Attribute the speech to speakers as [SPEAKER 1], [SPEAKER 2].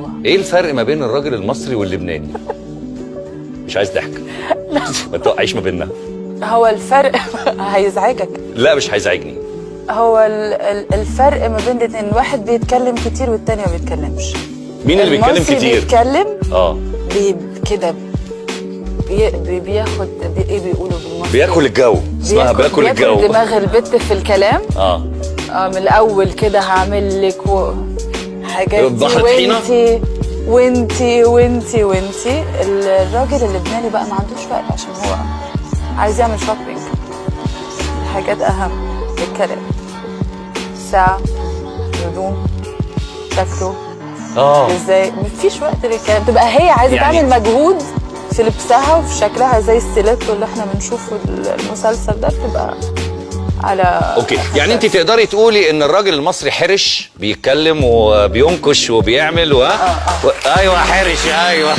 [SPEAKER 1] والله.
[SPEAKER 2] ايه الفرق ما بين الراجل المصري واللبناني؟ مش عايز ضحك، ما توقعيش ما بيننا.
[SPEAKER 1] هو الفرق هيزعجك.
[SPEAKER 2] لا مش هيزعجني.
[SPEAKER 1] هو الفرق ما بين الاتنين، واحد بيتكلم كتير والتاني ما بيتكلمش.
[SPEAKER 2] مين اللي بيتكلم كتير؟
[SPEAKER 1] بيتكلم كده بياخد ايه بيقولوا بالمصري؟
[SPEAKER 2] بياكل الجو، اسمها بياكل الجو.
[SPEAKER 1] بياكل دماغ البت في الكلام. من الاول كده هعمل لك حاجات دي وانتي. الراجل اللبناني بقى ما عندوش وقت عشان هو عايز يعمل شوبينج، حاجات اهم من الكلام، ساعة، هدوم، شكله ازاي، مفيش وقت للكلام. تبقى هي عايزه يعني تعمل مجهود في لبسها وفي شكلها زي الستيليتو اللي احنا بنشوفه المسلسل ده، بتبقى على
[SPEAKER 2] اوكي. يعني انت تقدري تقولي ان الراجل المصري حرش، بيتكلم وبينكش وبيعمل ايوه حرش، ايوه